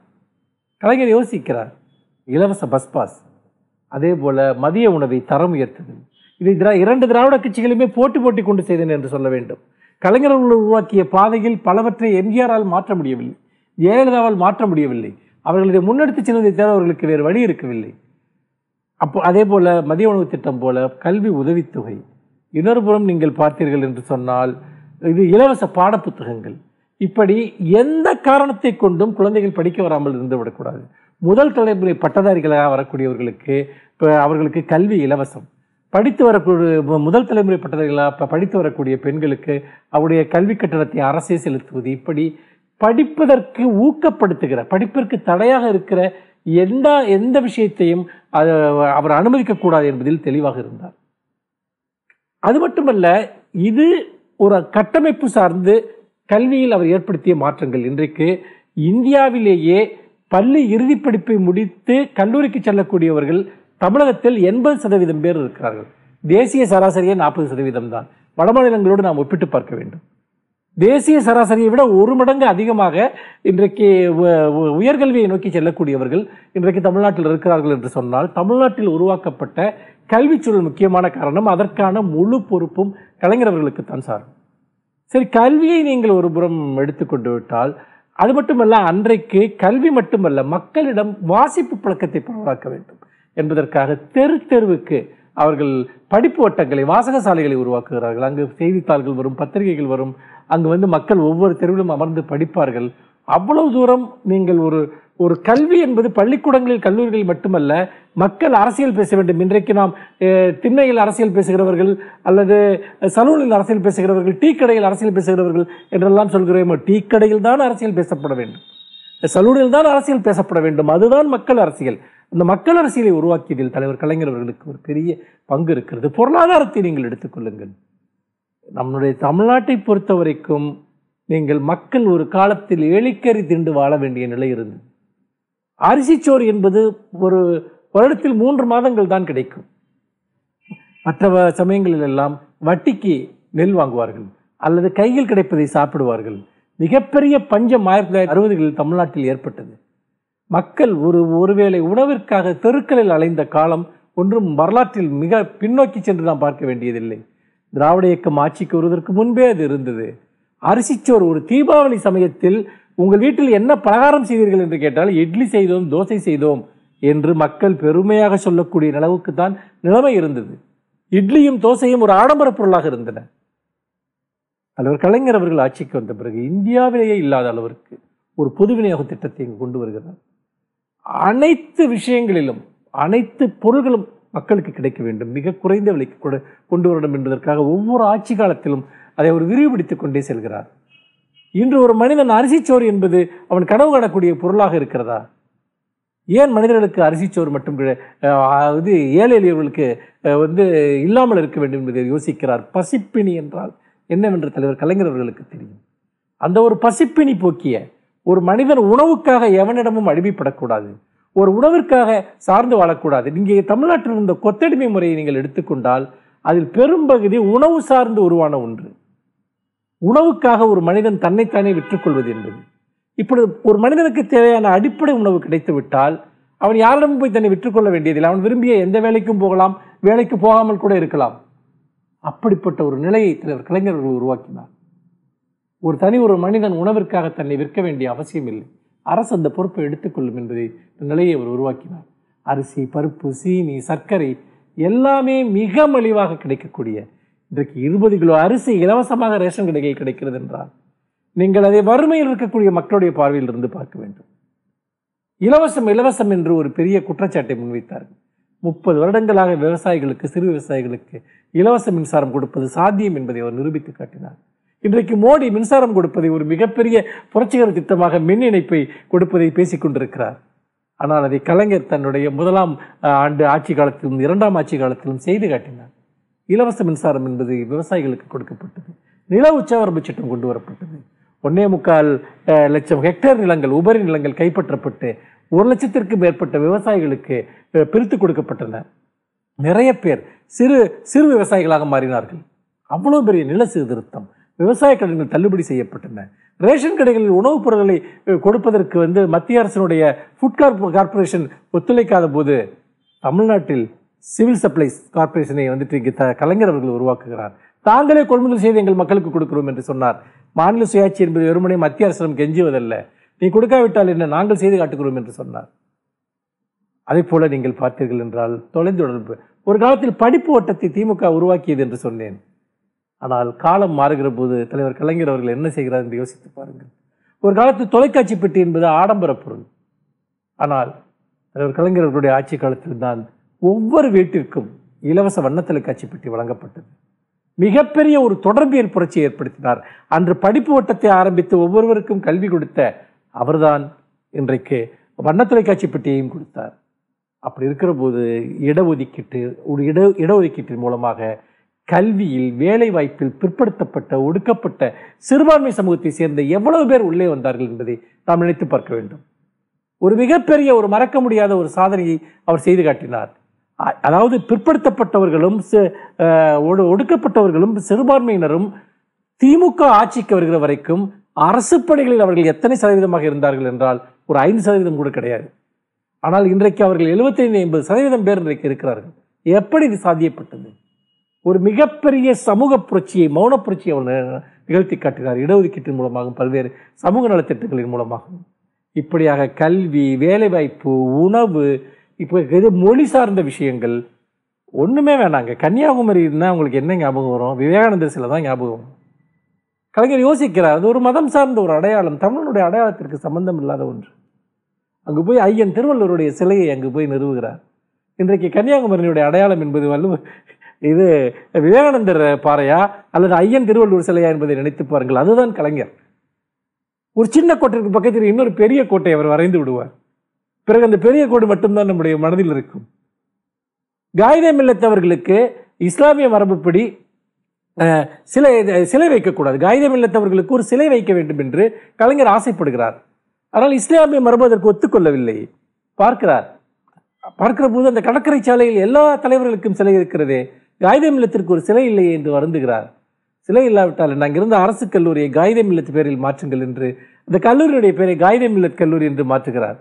கலைஞர் யோசிக்கிறார். இலவச பஸ் பாஸ், அதே போல மதிய உணவை தரம் உயர்த்துதல். இதை 2 திராவிட கட்சிகளுமே போட்டி கொண்டு செய்தன என்று சொல்ல வேண்டும். கலைஞர்கள் உருவாக்கிய பாதையில் பலவற்றை எம்ஜிஆரால் மாற்ற முடியவில்லை, ஜெயலலிதாவால் மாற்ற முடியவில்லை. அவர்கள் இதை முன்னெடுத்து செல்வதை தவிர அவர்களுக்கு வேறு வழி இருக்கவில்லை. அதே போல மதிய உணவு திட்டம் போல கல்வி உதவித்தொகை. இன்னொரு புறம் நீங்கள் பார்த்தீர்கள் என்று சொன்னால் இது இலவச பாடப்புத்தகங்கள். இப்படி எந்த காரணத்தை கொண்டும் குழந்தைகள் படிக்க வராமல் இருந்து விடக்கூடாது. முதல் தலைமுறை பட்டதாரிகளாக வரக்கூடியவர்களுக்கு அவர்களுக்கு கல்வி இலவசம். படித்து வரக்கூடிய முதல் தலைமுறை பட்டதாரிகளாக படித்து வரக்கூடிய பெண்களுக்கு அவருடைய கல்வி கட்டணத்தை அரசே செலுத்துவது. இப்படி படிப்பதற்கு ஊக்கப்படுத்துகிற, படிப்பிற்கு தடையாக இருக்கிற எந்த விஷயத்தையும் அவர் அனுமதிக்கக்கூடாது என்பதில் தெளிவாக இருந்தார். அது மட்டுமல்ல, இது ஒரு கட்டமைப்பு சார்ந்து கல்வியில் அவர் ஏற்படுத்திய மாற்றங்கள். இன்றைக்கு இந்தியாவிலேயே பள்ளி இறுதி படிப்பை முடித்து கல்லூரிக்கு செல்லக்கூடியவர்கள் தமிழகத்தில் 80% பேர் இருக்கிறார்கள். தேசிய சராசரியே 40% தான். வட மாநிலங்களோடு நாம் ஒப்பிட்டு பார்க்க வேண்டும். தேசிய சராசரியை விட 1 மடங்கு அதிகமாக இன்றைக்கு உயர்கல்வியை நோக்கி செல்லக்கூடியவர்கள் இன்றைக்கு தமிழ்நாட்டில் இருக்கிறார்கள் என்று சொன்னால், தமிழ்நாட்டில் உருவாக்கப்பட்ட கல்விச்சூழல் முக்கியமான காரணம். அதற்கான முழு பொறுப்பும் கலைஞர் அவர்களுக்குத்தான் சாரும். சரி, கல்வியை நீங்கள் ஒரு புறம் எடுத்துக்கொண்டு விட்டால், அது மட்டுமல்ல, அன்றைக்கு கல்வி மட்டுமல்ல, மக்களிடம் வாசிப்பு பழக்கத்தை பரவலாக்க வேண்டும் என்பதற்காக தெரு தெருவுக்கு அவர்கள் படிப்பு வட்டங்களை, வாசக சாலைகளை உருவாக்குகிறார்கள். அங்கு செய்தித்தாள்கள் வரும், பத்திரிகைகள் வரும். அங்கு மக்கள் ஒவ்வொரு தெருவிலும் அமர்ந்து படிப்பார்கள். அவ்வளவு தூரம் நீங்கள் ஒரு கல்வி என்பது பள்ளிக்கூடங்களில், கல்லூரிகளில் மட்டுமல்ல, மக்கள் அரசியல் பேச வேண்டும். இன்றைக்கு நாம் திண்ணையில் அரசியல் பேசுகிறவர்கள் அல்லது சலூனில் அரசியல் பேசுகிறவர்கள், டீ கடையில் அரசியல் பேசுகிறவர்கள் என்றெல்லாம் சொல்கிறோம். டீ கடையில் தான் அரசியல் பேசப்பட வேண்டும், சலூனில் தான் அரசியல் பேசப்பட வேண்டும். அதுதான் மக்கள் அரசியல். அந்த மக்கள் அரசியலை உருவாக்கியதில் தலைவர் கலைஞர் அவர்களுக்கு ஒரு பெரிய பங்கு இருக்கிறது. பொருளாதாரத்தை நீங்கள் எடுத்துக்கொள்ளுங்கள். நம்முடைய தமிழ்நாட்டை பொறுத்த வரைக்கும் நீங்கள் மக்கள் ஒரு காலத்தில் எலிக்கறி திண்டு வாழ வேண்டிய நிலை இருந்தது. அரிசிச்சோறு என்பது ஒரு வருடத்தில் 3 மாதங்கள் தான் கிடைக்கும். மற்ற சமயங்களில் எல்லாம் வட்டிக்கு நெல் வாங்குவார்கள் அல்லது கையில் கிடைப்பதை சாப்பிடுவார்கள். மிகப்பெரிய பஞ்சம் 1960களில் தமிழ்நாட்டில் ஏற்பட்டது. மக்கள் ஒருவேளை உணவிற்காக தெருக்களில் அலைந்த காலம் ஒன்றும் வரலாற்றில் மிக பின்னோக்கி சென்று நாம் பார்க்க வேண்டியதில்லை. திராவிட இயக்கம் ஆட்சிக்கு வருவதற்கு முன்பே அது இருந்தது. அரிசிச்சோறு ஒரு தீபாவளி சமயத்தில் உங்கள் வீட்டில் என்ன பலகாரம் செய்தீர்கள் என்று கேட்டால், இட்லி செய்தோம், தோசை செய்தோம் என்று மக்கள் பெருமையாக சொல்லக்கூடிய அளவுக்கு தான் நிலைமை இருந்தது. இட்லியும் தோசையும் ஒரு ஆடம்பர பொருளாக இருந்தன. தலைவர் கலைஞர் அவர்கள் ஆட்சிக்கு வந்த பிறகு இந்தியாவிலேயே இல்லாத அளவிற்கு ஒரு பொது விநியோக திட்டத்தை இங்கு கொண்டு வருகிறார். அனைத்து விஷயங்களிலும் அனைத்து பொருள்களும் மக்களுக்கு கிடைக்க வேண்டும், மிக குறைந்த விலைக்கு கொண்டு வரணும் என்பதற்காக ஒவ்வொரு ஆட்சி காலத்திலும் அதை அவர் விரிவுபடுத்திக் கொண்டே செல்கிறார். இன்று ஒரு மனிதன் அரிசிச்சோறு என்பது அவன் கனவு காணக்கூடிய பொருளாக இருக்கிறதா? ஏன் மனிதர்களுக்கு அரிசிச்சோறு மட்டும் ஏழை எளியவர்களுக்கு இல்லாமல் இருக்க வேண்டும் என்பதை யோசிக்கிறார். பசிப்பினி என்றால் என்னவென்று தலைவர் கலைஞர் அவர்களுக்கு தெரியும். அந்த ஒரு பசிப்பினி போக்கிய ஒரு மனிதன் உணவுக்காக எவனிடமும் அடிமைப்படக்கூடாது, ஒரு உணவிற்காக சார்ந்து வாழக்கூடாது. இங்கே தமிழ்நாட்டில் இருந்த கொத்தடிமை முறையை நீங்கள் எடுத்துக்கொண்டால் அதில் பெரும்பகுதி உணவு சார்ந்து உருவான ஒன்று. உணவுக்காக ஒரு மனிதன் தன்னைத்தானே விற்றுக்கொள்வது என்பது. இப்பொழுது ஒரு மனிதனுக்கு தேவையான அடிப்படை உணவு கிடைத்து விட்டால் அவன் யாரிடமும் போய் தன்னை விற்றுக்கொள்ள வேண்டியதில்லை. அவன் விரும்பிய எந்த வேலைக்கும் போகலாம், வேலைக்கு போகாமல் கூட இருக்கலாம். அப்படிப்பட்ட ஒரு நிலையை தலைவர் கலைஞர் அவர்கள் உருவாக்கினார். ஒரு மனிதன் உணவிற்காக தன்னை விற்க வேண்டிய அவசியம் இல்லை, அரசு அந்த பொறுப்பை எடுத்துக்கொள்ளும் என்பதை நிலையை அவர் உருவாக்கினார். அரிசி, பருப்பு, சீனி, சர்க்கரை எல்லாமே மிக மலிவாக கிடைக்கக்கூடிய, இன்றைக்கு 20 கிலோ அரிசி இலவசமாக ரேஷன் கடைகளில் கிடைக்கிறது என்றால் நீங்கள் அதை வறுமையில் இருக்கக்கூடிய மக்களுடைய பார்வையில் இருந்து பார்க்க வேண்டும். இலவசம் என்று ஒரு பெரிய குற்றச்சாட்டை முன்வைத்தார்கள். 30 வருடங்களாக விவசாயிகளுக்கு, சிறு விவசாயிகளுக்கு இலவச மின்சாரம் கொடுப்பது சாத்தியம் என்பதை அவர் நிரூபித்து காட்டினார். இன்றைக்கு மோடி மின்சாரம் கொடுப்பதை ஒரு மிகப்பெரிய புரட்சிகர திட்டமாக மின் இணைப்பை கொடுப்பதை பேசிக் கொண்டிருக்கிறார். ஆனால் அதை கலைஞர் தன்னுடைய 1ஆம் ஆண்டு ஆட்சி காலத்திலும் 2ஆம் ஆட்சி காலத்திலும் செய்து காட்டினார். இலவச மின்சாரம் என்பது விவசாயிகளுக்கு கொடுக்கப்பட்டது. நில உச்சவரம்பு சட்டம் கொண்டு வரப்பட்டது. 1.25 லட்சம் ஹெக்டேர் நிலங்கள், உபரி நிலங்கள் கைப்பற்றப்பட்டு 1 லட்சத்திற்கும் மேற்பட்ட விவசாயிகளுக்கு பிரித்து கொடுக்கப்பட்டன. நிறைய பேர் சிறு விவசாயிகளாக மாறினார்கள். அவ்வளவு பெரிய நில சீர்திருத்தம். விவசாய கடன்கள் தள்ளுபடி செய்யப்பட்டன. ரேஷன் கடைகளில் உணவுப் பொருட்களை கொடுப்பதற்கு மத்திய அரசினுடைய ஃபுட் கார்பரேஷன் ஒத்துழைக்காத போது தமிழ்நாட்டில் சிவில் சப்ளைஸ் கார்பரேஷனை இங்கு கலைஞர் அவர்கள் உருவாக்குகிறார். தாங்களே கொள்முதல் செய்து எங்கள் மக்களுக்கு கொடுக்கிறோம் என்று சொன்னார். மாநில சுயாட்சி என்பது வெறுமனே மத்திய அரசிடம் கெஞ்சுவதல்ல, நீ கொடுக்காவிட்டால் என்ன, நாங்கள் செய்து காட்டுகிறோம் என்று சொன்னார். அதே போல நீங்கள் பார்த்தீர்கள் என்றால் தொலைத்தொடர்பு, ஒரு காலத்தில் படிப்பு வட்டத்தை திமுக உருவாக்கியது என்று சொன்னேன். ஆனால் காலம் மாறுகிற போது தலைவர் கலைஞர் அவர்கள் என்ன செய்கிறார் என்று யோசித்து பாருங்கள். ஒரு காலத்தில் தொலைக்காட்சி பெட்டி என்பது ஆடம்பர பொருள். ஆனால் தலைவர் கலைஞர் அவர்களுடைய ஆட்சி காலத்தில் தான் ஒவ்வொரு வீட்டிற்கும் இலவச வண்ண தொலைக்காட்சி பெட்டி வழங்கப்பட்டது. மிகப்பெரிய ஒரு தொடர்பியல் புரட்சியை ஏற்படுத்தினார். அன்று படிப்பு வட்டத்தை ஆரம்பித்து ஒவ்வொருவருக்கும் கல்வி கொடுத்த அவர்தான் இன்றைக்கு வண்ண தொலைக்காட்சி பெட்டியையும் கொடுத்தார். அப்படி இருக்கிற போது இடஒதுக்கீட்டின் மூலமாக கல்வியில், வேலை வாய்ப்பில் பிற்படுத்தப்பட்ட, ஒடுக்கப்பட்ட சிறுபான்மை சமூகத்தை சேர்ந்த எவ்வளவு பேர் உள்ளே வந்தார்கள் என்பதை நாம் நினைத்து பார்க்க வேண்டும். ஒரு மிகப்பெரிய ஒரு மறக்க முடியாத ஒரு சாதனையை அவர் செய்து காட்டினார். அதாவது பிற்படுத்தப்பட்டவர்களும் ஒடுக்கப்பட்டவர்களும் சிறுபான்மையினரும் திமுக ஆட்சிக்கு வருகிற வரைக்கும் அரசு பணிகளில் அவர்கள் எத்தனை சதவீதமாக இருந்தார்கள் என்றால் ஒரு 5% கூட கிடையாது. ஆனால் இன்றைக்கு அவர்கள் 75-80% பேர் இன்றைக்கு இருக்கிறார்கள். எப்படி இது சாத்தியப்பட்டது? ஒரு மிகப்பெரிய சமூக புரட்சியை, மௌன புரட்சியை அவர் நிகழ்த்தி காட்டினார். இடஒதுக்கீட்டின் மூலமாகவும் பல்வேறு சமூக நலத்திட்டங்களின் மூலமாகவும். இப்படியாக கல்வி, வேலைவாய்ப்பு, உணவு, இப்போ இது மொழி சார்ந்த விஷயங்கள் ஒன்றுமே வேணாங்க. கன்னியாகுமரி இருந்தால் உங்களுக்கு என்ன ஞாபகம் வரும்? விவேகானந்தர் சிலை தான் ஞாபகம் வரும். கலைஞர் யோசிக்கிறார், அது ஒரு மதம் சார்ந்த ஒரு அடையாளம், தமிழனுடைய அடையாளத்திற்கு சம்பந்தம் இல்லாத ஒன்று. அங்கு போய் ஐயன் திருவள்ளுவருடைய சிலையை அங்கு போய் நிறுவுகிறார். இன்றைக்கு கன்னியாகுமரியுடைய அடையாளம் என்பது இது விவேகானந்தர் பாறையா அல்லது ஐயன் திருவள்ளுவர் சிலையா என்பதை நினைத்து பாருங்கள். அதுதான் கலைஞர். ஒரு சின்ன கோட்டிற்கு பக்கத்தில் இன்னொரு பெரிய கோட்டை அவர் வரைந்து விடுவார். பிறகு அந்த பெரிய கோடு மட்டும்தான் நம்முடைய மனதில் இருக்கும். காயிதே மில்லத் அவர்களுக்கு இஸ்லாமிய மரபுப்படி சிலை வைக்கக்கூடாது. காயிதே மில்லத் அவர்களுக்கு ஒரு சிலை வைக்க வேண்டும் என்று கலைஞர் ஆசைப்படுகிறார். ஆனால் இஸ்லாமிய மரபு அதற்கு ஒத்துக்கொள்ளவில்லை. பார்க்கிற போது அந்த கடற்கரை சாலையில் எல்லா தலைவர்களுக்கும் சிலை இருக்கிறதே, காயிதே மில்லத்திற்கு ஒரு சிலை இல்லையே என்று வருந்துகிறார். சிலை இல்லாவிட்டால் அங்கிருந்த அரசு கல்லூரியை காயிதே மில்லத் பேரில் மாற்றுங்கள் என்று அந்த கல்லூரியுடைய பெயரை காயிதே மில்லத் கல்லூரி என்று மாற்றுகிறார்.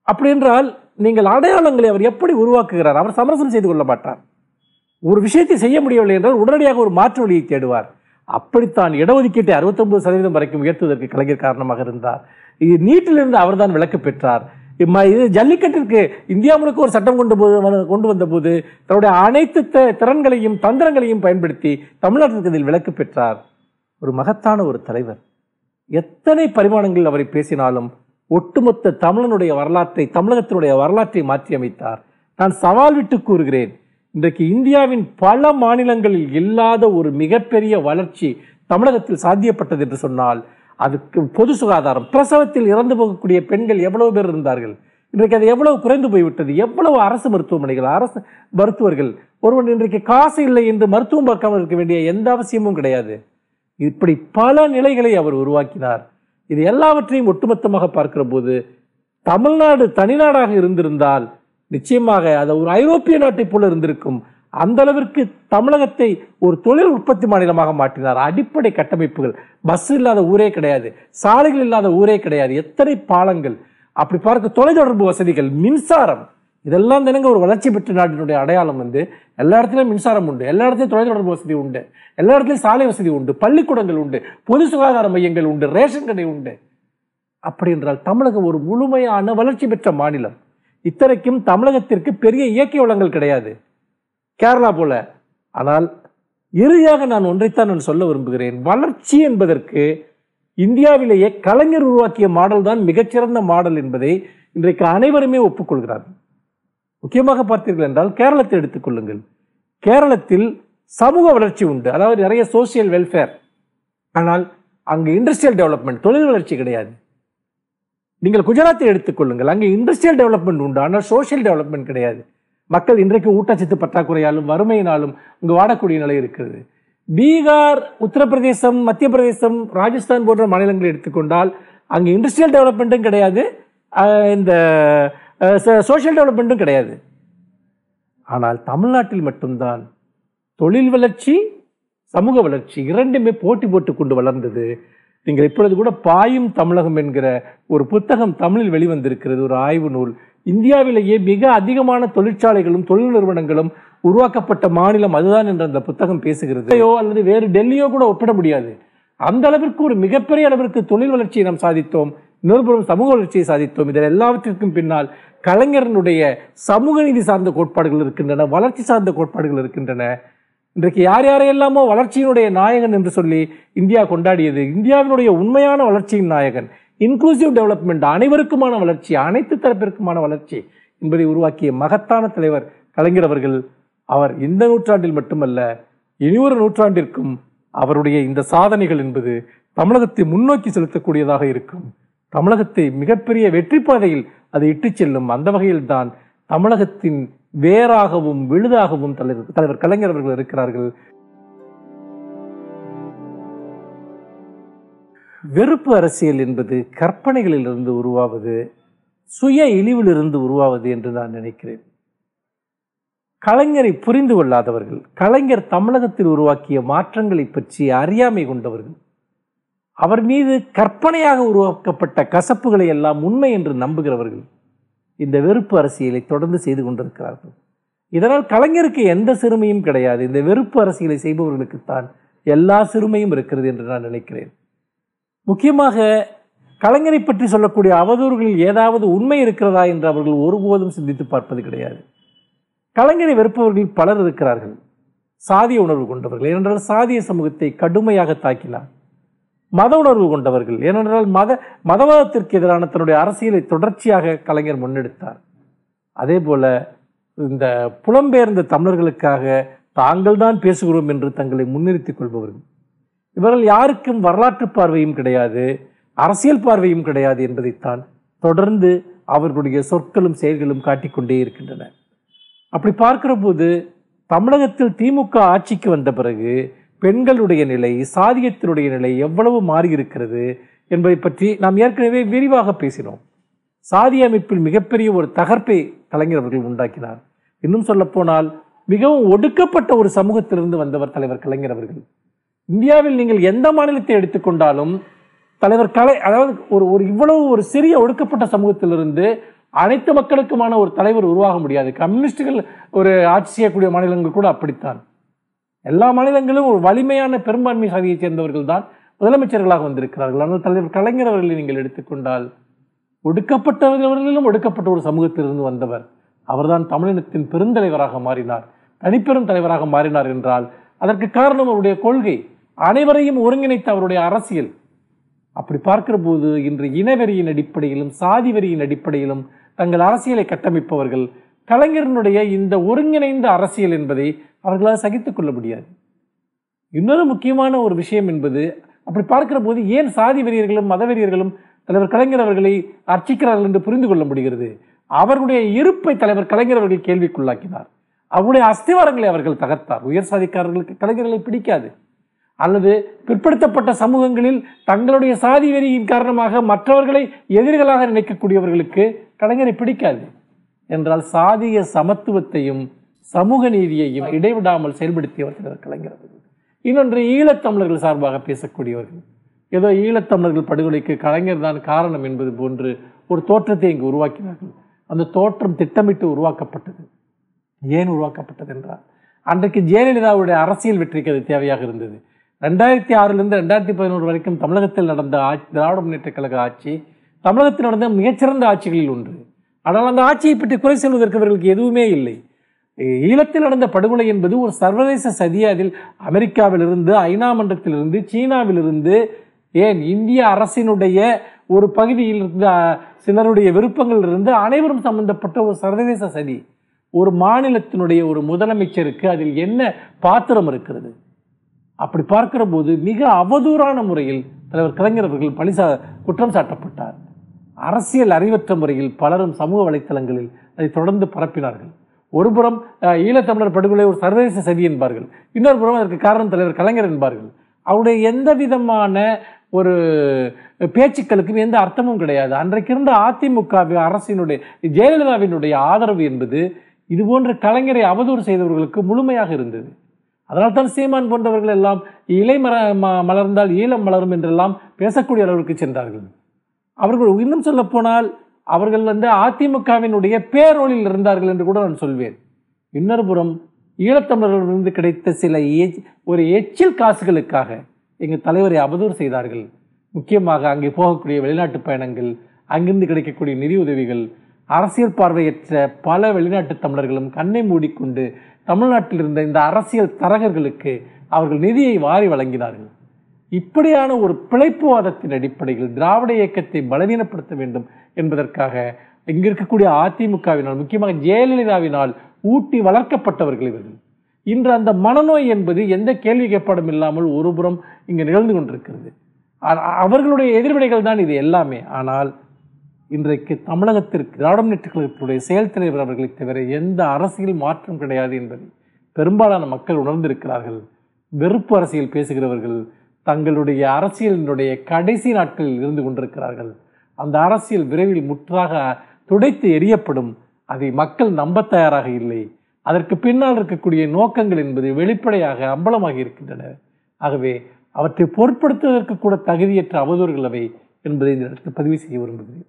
அப்படி என்றால் நீங்கள் அடையாளங்களை அவர் எப்படி உருவாக்குகிறார்? அவர் சமரசம் செய்து கொள்ள மாட்டார். ஒரு விஷயத்தை செய்ய முடியவில்லை என்றால் உடனடியாக ஒரு மாற்று வழியை தேடுவார். அப்படித்தான் இடஒதுக்கீட்டை 69% வரைக்கும் உயர்த்துவதற்கு கலைஞர் காரணமாக இருந்தார். இது நீட்டிலிருந்து அவர்தான் விலக்கு பெற்றார். இது ஜல்லிக்கட்டிற்கு இந்தியா முழுக்க ஒரு சட்டம் கொண்டு வந்த போது தன்னுடைய அனைத்து திறன்களையும் தந்திரங்களையும் பயன்படுத்தி தமிழ்நாட்டிற்கு இதில் விலக்கு பெற்றார். ஒரு மகத்தான ஒரு தலைவர். எத்தனை பரிமாணங்கள் அவரை பேசினாலும் ஒட்டுமொத்த தமிழனுடைய வரலாற்றை, தமிழகத்தினுடைய வரலாற்றை மாற்றி அமைத்தார். நான் சவால் விட்டு கூறுகிறேன், இன்றைக்கு இந்தியாவின் பல மாநிலங்களில் இல்லாத ஒரு மிகப்பெரிய வளர்ச்சி தமிழகத்தில் சாத்தியப்பட்டது என்று சொன்னால் அதுக்கு பொது சுகாதாரம். பிரசவத்தில் இறந்து போகக்கூடிய பெண்கள் எவ்வளவு பேர் இருந்தார்கள், இன்றைக்கு அது எவ்வளவு குறைந்து போய்விட்டது. எவ்வளவு அரசு மருத்துவமனைகள், அரசு மருத்துவர்கள். ஒருவன் இன்றைக்கு காசு இல்லை என்று மருத்துவம் பார்க்காமல் இருக்க வேண்டிய எந்த அவசியமும் கிடையாது. இப்படி பல நிலைகளை அவர் உருவாக்கினார். இது எல்லாவற்றையும் ஒட்டுமொத்தமாக பார்க்கிற போது தமிழ்நாடு தனிநாடாக இருந்திருந்தால் நிச்சயமாக அது ஒரு ஐரோப்பிய நாட்டை போல இருந்திருக்கும். அந்த அளவிற்கு தமிழகத்தை ஒரு தொழில் உற்பத்தி மாநிலமாக மாற்றினார். அடிப்படை கட்டமைப்புகள், பஸ் இல்லாத ஊரே கிடையாது, சாலைகள் இல்லாத ஊரே கிடையாது. எத்தனை பாலங்கள், அப்படி பார்க்க தொலைத்தொடர்பு வசதிகள், மின்சாரம், இதெல்லாம் தானங்க ஒரு வளர்ச்சி பெற்ற நாட்டினுடைய அடையாளம். எல்லா இடத்துலையும் மின்சாரம் உண்டு, எல்லா இடத்துலையும் தொலைத்தொடர்பு வசதி உண்டு, எல்லா இடத்துலையும் சாலை வசதி உண்டு, பள்ளிக்கூடங்கள் உண்டு, பொது சுகாதார மையங்கள் உண்டு, ரேஷன் கடை உண்டு. அப்படி என்றால் தமிழகம் ஒரு முழுமையான வளர்ச்சி பெற்ற மாநிலம். இத்தனைக்கும் தமிழகத்திற்கு பெரிய இயற்கை வளங்கள் கிடையாது, கேரளா போல. ஆனால் இறுதியாக நான் ஒன்றைத்தான் நான் சொல்ல விரும்புகிறேன். வளர்ச்சி என்பதற்கு இந்தியாவிலேயே கலைஞர் உருவாக்கிய மாடல் தான் மிகச்சிறந்த மாடல் என்பதை இன்றைக்கு அனைவருமே ஒப்புக்கொள்கிறார்கள். முக்கியமாக பார்த்தீர்கள் என்றால் கேரளத்தை எடுத்துக்கொள்ளுங்கள். கேரளத்தில் சமூக வளர்ச்சி உண்டு, அதாவது நிறைய சோசியல் வெல்ஃபேர். ஆனால் அங்கு இண்டஸ்ட்ரியல் டெவலப்மெண்ட், தொழில் வளர்ச்சி கிடையாது. நீங்கள் குஜராத்தை எடுத்துக்கொள்ளுங்கள், அங்கே இண்டஸ்ட்ரியல் டெவலப்மெண்ட் உண்டு, ஆனால் சோசியல் டெவலப்மெண்ட் கிடையாது. மக்கள் இன்றைக்கு ஊட்டச்சத்து பற்றாக்குறையாலும் வறுமையினாலும் இங்கு வாடக்கூடிய நிலை இருக்கிறது. பீகார், உத்தரப்பிரதேசம், மத்திய பிரதேசம், ராஜஸ்தான் போன்ற மாநிலங்களை எடுத்துக்கொண்டால் அங்கே இண்டஸ்ட்ரியல் டெவலப்மெண்ட்டும் கிடையாது, இந்த சோசியல் டெவலப்மெண்ட்டும் கிடையாது. ஆனால் தமிழ்நாட்டில் மட்டும்தான் தொழில் வளர்ச்சி, சமூக வளர்ச்சி இரண்டுமே போட்டி போட்டு கொண்டு வளர்ந்தது. நீங்கள் இப்பொழுது கூட பாயும் தமிழகம் என்கிற ஒரு புத்தகம் தமிழில் வெளிவந்திருக்கிறது, ஒரு ஆய்வு நூல். இந்தியாவிலேயே மிக அதிகமான தொழிற்சாலைகளும் தொழில் நிறுவனங்களும் உருவாக்கப்பட்ட மாநிலம் அதுதான் என்று அந்த புத்தகம் பேசுகிறது. அல்லது வேறு டெல்லியோ கூட ஒப்பிட முடியாது. அந்த அளவிற்கு ஒரு மிகப்பெரிய அளவிற்கு தொழில் வளர்ச்சியை நாம் சாதித்தோம், இன்னொரு சமூக வளர்ச்சியை சாதித்தோம். இதில் எல்லாவற்றிற்கும் பின்னால் கலைஞரனுடைய சமூக நீதி சார்ந்த கோட்பாடுகள் இருக்கின்றன, வளர்ச்சி சார்ந்த கோட்பாடுகள் இருக்கின்றன. இன்றைக்கு யார் யாரையெல்லாமோ வளர்ச்சியினுடைய நாயகன் என்று சொல்லி இந்தியா கொண்டாடியது, இந்தியாவினுடைய உண்மையான வளர்ச்சியின் நாயகன், இன்க்ளூசிவ் டெவலப்மெண்ட், அனைவருக்குமான வளர்ச்சி, அனைத்து தரப்பிற்குமான வளர்ச்சி என்பதை உருவாக்கிய மகத்தான தலைவர் கலைஞர் அவர்கள். அவர் இந்த நூற்றாண்டில் மட்டுமல்ல, இனியொரு நூற்றாண்டிற்கும் அவருடைய இந்த சாதனைகள் என்பது தமிழகத்தை முன்னோக்கி செலுத்தக்கூடியதாக இருக்கும். தமிழகத்தை மிகப்பெரிய வெற்றி பாதையில் அதை இட்டு செல்லும். அந்த வகையில்தான் தமிழகத்தின் வேறாகவும் விழுதாகவும் தலைவர் கலைஞர் அவர்கள் இருக்கிறார்கள். வெறுப்பு அரசியல் என்பது கற்பனைகளிலிருந்து உருவாவது, சுய இழிவிலிருந்து உருவாவது என்று நான் நினைக்கிறேன். கலைஞரை புரிந்து கொள்ளாதவர்கள், கலைஞர் தமிழகத்தில் உருவாக்கிய மாற்றங்களை பற்றி அறியாமை கொண்டவர்கள், அவர் மீது கற்பனையாக உருவாக்கப்பட்ட கசப்புகளை எல்லாம் உண்மை என்று நம்புகிறவர்கள் இந்த வெறுப்பு அரசியலை தொடர்ந்து செய்து கொண்டிருக்கிறார்கள். இதனால் கலைஞருக்கு எந்த சிறுமையும் கிடையாது. இந்த வெறுப்பு அரசியலை செய்பவர்களுக்குத்தான் எல்லா சிறுமையும் இருக்கிறது என்று நான் நினைக்கிறேன். முக்கியமாக கலைஞரை பற்றி சொல்லக்கூடிய அவதூறுகளில் ஏதாவது உண்மை இருக்கிறதா என்று அவர்கள் ஒருபோதும் சிந்தித்து பார்ப்பது கிடையாது. கலைஞரை வெறுப்பவர்கள் பலர் இருக்கிறார்கள். சாதிய உணர்வு கொண்டவர்கள், ஏனென்றால் சாதிய சமூகத்தை கடுமையாக தாக்கினார். மத உணர்வு கொண்டவர்கள், ஏனென்றால் மதவாதத்திற்கு எதிரான தன்னுடைய அரசியலை தொடர்ச்சியாக கலைஞர் முன்னெடுத்தார். அதே போல இந்த புலம்பெயர்ந்த தமிழர்களுக்காக தாங்கள் தான் பேசுகிறோம் என்று தங்களை முன்னிறுத்திக் கொள்பவர்கள், இவர்கள் யாருக்கும் வரலாற்று பார்வையும் கிடையாது, அரசியல் பார்வையும் கிடையாது என்பதைத்தான் தொடர்ந்து அவர்களுடைய சொற்களும் செயல்களும் காட்டிக்கொண்டே இருக்கின்றன. அப்படி பார்க்கிற போது தமிழகத்தில் திமுக ஆட்சிக்கு வந்த பிறகு பெண்களுடைய நிலை, சாதியத்தினுடைய நிலை எவ்வளவு மாறியிருக்கிறது என்பதை பற்றி நாம் ஏற்கனவே விரிவாக பேசினோம். சாதிய அமைப்பில் மிகப்பெரிய ஒரு தகர்ப்பை கலைஞர் அவர்கள் உண்டாக்கினார். இன்னும் சொல்ல போனால் மிகவும் ஒடுக்கப்பட்ட ஒரு சமூகத்திலிருந்து வந்தவர் தலைவர் கலைஞர் அவர்கள். இந்தியாவில் நீங்கள் எந்த மாநிலத்தை எடுத்துக்கொண்டாலும் தலைவர் அதாவது ஒரு இவ்வளவு ஒரு சிறிய ஒடுக்கப்பட்ட சமூகத்திலிருந்து அனைத்து மக்களுக்குமான ஒரு தலைவர் உருவாக முடியாது. கம்யூனிஸ்டுகள் ஒரு ஆட்சி செய்யக்கூடிய மாநிலங்கள் கூட அப்படித்தான். எல்லா மாநிலங்களும் ஒரு வலிமையான பெரும்பான்மை சாதியைச் சேர்ந்தவர்கள் தான் முதலமைச்சர்களாக வந்திருக்கிறார்கள். ஆனால் தலைவர் கலைஞர் அவர்களை நீங்கள் எடுத்துக்கொண்டால் ஒடுக்கப்பட்டவர்களிலும் ஒடுக்கப்பட்ட ஒரு சமூகத்திலிருந்து வந்தவர். அவர்தான் தமிழினத்தின் பெருந்தலைவராக மாறினார், தனிப்பெரும் தலைவராக மாறினார் என்றால் அதற்கு காரணம் அவருடைய கொள்கை, அனைவரையும் ஒருங்கிணைத்த அவருடைய அரசியல். அப்படி பார்க்கிற போது இன்று இனவெறியின் அடிப்படையிலும் சாதி வெறியின் அடிப்படையிலும் தங்கள் அரசியலை கட்டமைப்பவர்கள் கலைஞரனுடைய இந்த ஒருங்கிணைந்த அரசியல் என்பதை அவர்களால் சகித்துக் கொள்ள முடியாது. இன்னொரு முக்கியமான ஒரு விஷயம் என்பது, அப்படி பார்க்கிற போது ஏன் சாதி வெறியர்களும் மத வெறியர்களும் தலைவர் கலைஞர் அவர்களை அர்ச்சிக்கிறார்கள் என்று புரிந்து கொள்ள முடிகிறது. அவர்களுடைய இருப்பை தலைவர் கலைஞர் அவர்கள் கேள்விக்குள்ளாக்கினார். அவருடைய அஸ்திவாரங்களை அவர்கள் தகர்த்தார். உயர் சாதிக்காரர்களுக்கு கலைஞர்களை பிடிக்காது, அல்லது பிற்படுத்தப்பட்ட சமூகங்களில் தங்களுடைய சாதி வெறியின் காரணமாக மற்றவர்களை எதிரிகளாக நினைக்கக்கூடியவர்களுக்கு கலைஞரை பிடிக்காது. என்றால் சாதிய சமத்துவத்தையும் சமூக நீதியையும் இடைவிடாமல் செயல்படுத்தியவர் தலைவர் கலைஞர் அவர்கள். இன்னொன்று, ஈழத்தமிழர்கள் சார்பாக பேசக்கூடியவர்கள் ஏதோ ஈழத்தமிழர்கள் படுகொலைக்கு கலைஞர் தான் காரணம் என்பது போன்று ஒரு தோற்றத்தை இங்கு உருவாக்கினார்கள். அந்த தோற்றம் திட்டமிட்டு உருவாக்கப்பட்டது. ஏன் உருவாக்கப்பட்டது என்றால் அன்றைக்கு ஜெயலலிதாவுடைய அரசியல் வெற்றிக்கு அது தேவையாக இருந்தது. 2006 2011 வரைக்கும் தமிழகத்தில் நடந்த திராவிட முன்னேற்ற கழக ஆட்சி தமிழகத்தில் நடந்த மிகச்சிறந்த ஆட்சிகளில் ஒன்று. ஆனால் அந்த ஆட்சியை பற்றி குறை செல்வதற்கு அவர்களுக்கு எதுவுமே இல்லை. ஈழத்தில் நடந்த படுகொலை என்பது ஒரு சர்வதேச சதி. அதில் அமெரிக்காவிலிருந்து, ஐநா மன்றத்திலிருந்து, சீனாவிலிருந்து, ஏன் இந்திய அரசினுடைய ஒரு பகுதியில் இருந்த சிலருடைய விருப்பங்கள் இருந்து அனைவரும் சம்பந்தப்பட்ட ஒரு சர்வதேச சதி. ஒரு மாநிலத்தினுடைய ஒரு முதலமைச்சருக்கு அதில் என்ன பாத்திரம் இருக்கிறது? அப்படி பார்க்கிற போது மிக அவதூறான முறையில் தலைவர் கலைஞர் அவர்கள் குற்றம் சாட்டப்பட்டார். அரசியல் அறிவற்ற முறையில் பலரும் சமூக வலைத்தளங்களில் அதை தொடர்ந்து பரப்பினார்கள். ஒருபுறம் ஈழத்தமிழர் படுகொலை ஒரு சர்வதேச சதி என்பார்கள், இன்னொரு புறம் அதற்கு காரணம் தலைவர் கலைஞர் என்பார்கள். அவருடைய எந்த விதமான ஒரு பேச்சுக்களுக்கும் எந்த அர்த்தமும் கிடையாது. அன்றைக்கு இருந்த அதிமுக அரசினுடைய ஜெயலலிதாவினுடைய ஆதரவு என்பது இது போன்ற கலைஞரை அவதூறு செய்தவர்களுக்கு முழுமையாக இருந்தது. அதனால் தான் சீமான் போன்றவர்கள் எல்லாம் இலை மலர்ந்தால் ஈழம் மலரும் என்றெல்லாம் பேசக்கூடிய அளவிற்கு சென்றார்கள். அவர்கள் இன்னும் சொல்ல போனால் அவர்கள் அதிமுகவினுடைய பேரோலில் இருந்தார்கள் என்று கூட நான் சொல்வேன். இன்னொரு புறம் ஈழத்தமிழர்களிலிருந்து கிடைத்த சில ஒரு எச்சில் காசுகளுக்காக எங்கள் தலைவரை அவதூறு செய்தார்கள். முக்கியமாக அங்கே போகக்கூடிய வெளிநாட்டு பயணங்கள், அங்கிருந்து கிடைக்கக்கூடிய நிதி உதவிகள், அரசியல் பார்வையற்ற பல வெளிநாட்டு தமிழர்களும் கண்ணை மூடிக்கொண்டு தமிழ்நாட்டில் இருந்த இந்த அரசியல் தரகர்களுக்கு அவர்கள் நிதியை வாரி வழங்கினார்கள். இப்படியான ஒரு பிழைப்புவாதத்தின் அடிப்படையில் திராவிட இயக்கத்தை பலவீனப்படுத்த வேண்டும் என்பதற்காக இங்கு இருக்கக்கூடிய அதிமுகவினால், முக்கியமாக ஜெயலலிதாவினால் ஊட்டி வளர்க்கப்பட்டவர்கள் இவர்கள். இன்று அந்த மனநோய் என்பது எந்த கேள்வி கேட்பாடும் இல்லாமல் ஒருபுறம் இங்கு நிகழ்ந்து கொண்டிருக்கிறது. அவர்களுடைய எதிர்வினைகள் தான் இது எல்லாமே. ஆனால் இன்றைக்கு தமிழகத்திற்கு திராவிட முன்னேற்ற கழகத்தினுடைய செயல் தலைவர் அவர்களை தவிர எந்த அரசியல் மாற்றம் கிடையாது என்பதை பெரும்பாலான மக்கள் உணர்ந்திருக்கிறார்கள். வெறுப்பு அரசியல் பேசுகிறவர்கள் தங்களுடைய அரசியலினுடைய கடைசி நாட்களில் இருந்து கொண்டிருக்கிறார்கள். அந்த அரசியல் விரைவில் முற்றாக துடைத்து எரியப்படும். அதை மக்கள் நம்ப தயாராக இல்லை. அதற்கு பின்னால் இருக்கக்கூடிய நோக்கங்கள் என்பது வெளிப்படையாக அம்பலமாகி இருக்கின்றன. ஆகவே அவற்றை பொருட்படுத்துவதற்கு கூட தகுதியற்ற அவதூறுகள் அவை என்பதை இந்த இடத்தில் பதிவு செய்ய விரும்புகிறேன்.